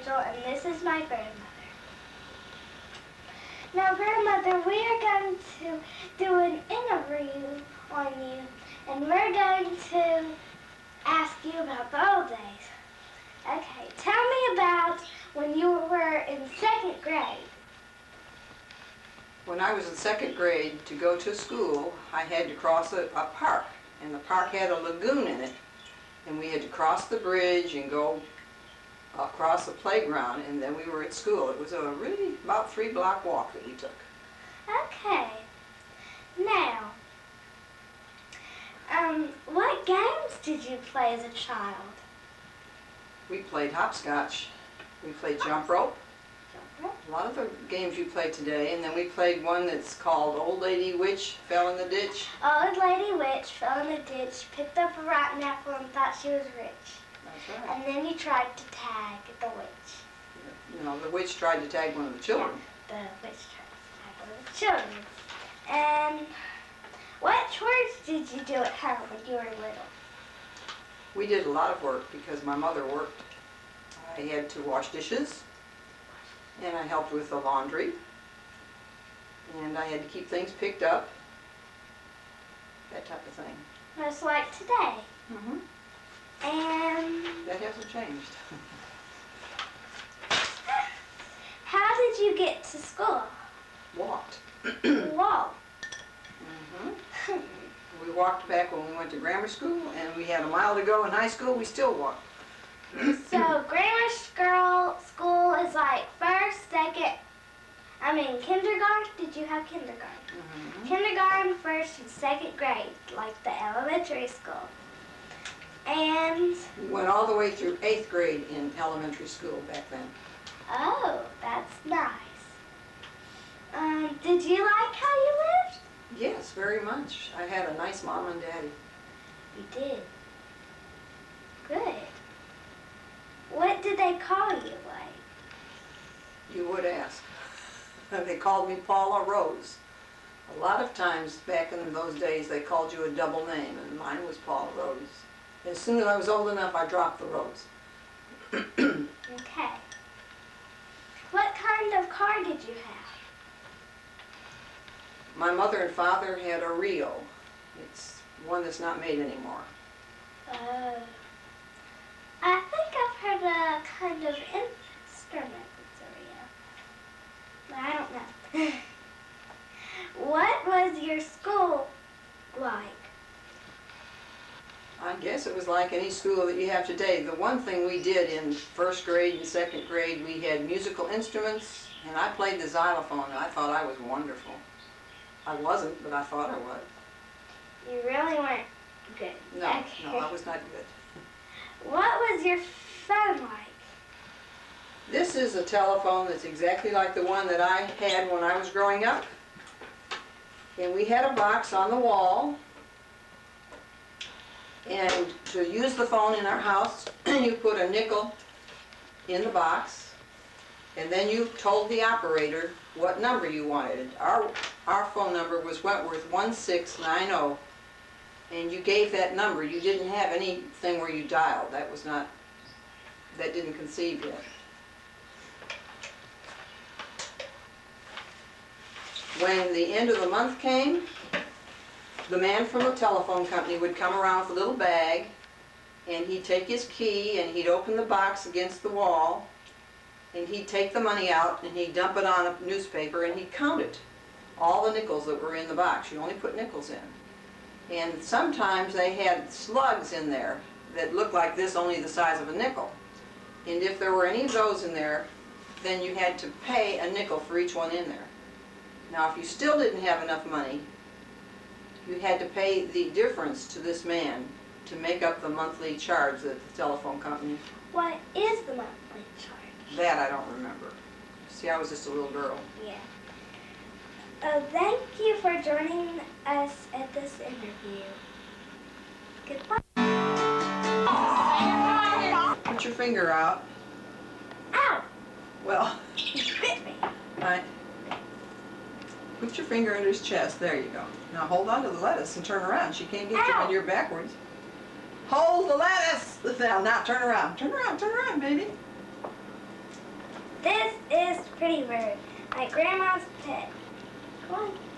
Angel, and this is my grandmother. Now, Grandmother, we are going to do an interview on you, and we're going to ask you about the old days. Okay, tell me about when you were in 2nd grade. When I was in 2nd grade, to go to school, I had to cross a park, and the park had a lagoon in it, and we had to cross the bridge and go across the playground, and then we were at school. It was a really about 3-block walk that we took. Okay. Now, what games did you play as a child? We played hopscotch. We played jump rope. A lot of the games you play today, and then we played one that's called Old Lady Witch Fell in the Ditch. Old Lady Witch fell in the ditch, picked up a rotten apple, and thought she was rich. That's right. And then you tried to tag the witch. No, the witch tried to tag one of the children. Yeah, the witch tried to tag one of the children. And what chores did you do at home when you were little? We did a lot of work because my mother worked. I had to wash dishes, and I helped with the laundry, and I had to keep things picked up, that type of thing. Just like today. Mm-hmm. And that hasn't changed. How did you get to school? Walked. Walked. Mm-hmm. We walked back when we went to grammar school, and we had a mile to go in high school. We still walked. So grammar school is like kindergarten. Did you have kindergarten? Mm-hmm. Kindergarten, 1st and 2nd grade, like the elementary school. And we went all the way through 8th grade in elementary school back then. Oh, that's nice. Did you like how you lived? Yes, very much. I had a nice mom and daddy. You did. Good. What did they call you like? You would ask. They called me Paula Rose. A lot of times back in those days they called you a double name, and mine was Paula Rose. As soon as I was old enough, I dropped the Rose. Okay. What kind of car did you have? My mother and father had a Rio. It's one that's not made anymore. I think I've heard a kind of instrument that's a Rio, but I don't know. What was your school like? I guess it was like any school that you have today. The one thing we did in 1st grade and 2nd grade, we had musical instruments, and I played the xylophone, and I thought I was wonderful. I wasn't, but I thought I was. You really weren't good. No, okay. no, I was not good. What was your phone like? This is a telephone that's exactly like the one that I had when I was growing up. And we had a box on the wall. And to use the phone in our house, you put a nickel in the box, and then you told the operator what number you wanted. Our phone number was Wentworth 1690, and you gave that number. You didn't have anything where you dialed. That didn't conceive yet. When the end of the month came, the man from the telephone company would come around with a little bag, and he'd take his key and he'd open the box against the wall, and he'd take the money out and he'd dump it on a newspaper and he'd count it. All the nickels that were in the box. You only put nickels in. And sometimes they had slugs in there that looked like this, only the size of a nickel. And if there were any of those in there, then you had to pay a nickel for each one in there. Now if you still didn't have enough money, you had to pay the difference to this man to make up the monthly charge that the telephone company. What is the monthly charge? That I don't remember. See, I was just a little girl. Yeah. Thank you for joining us at this interview. Goodbye. Put your finger out. Ow! Well, You bit me. right. Put your finger under his chest. There you go. Now hold on to the lettuce and turn around. She can't get you when you're backwards. Hold the lettuce! Now turn around. Turn around, baby. pretty bird, like Grandma's pet. Come on.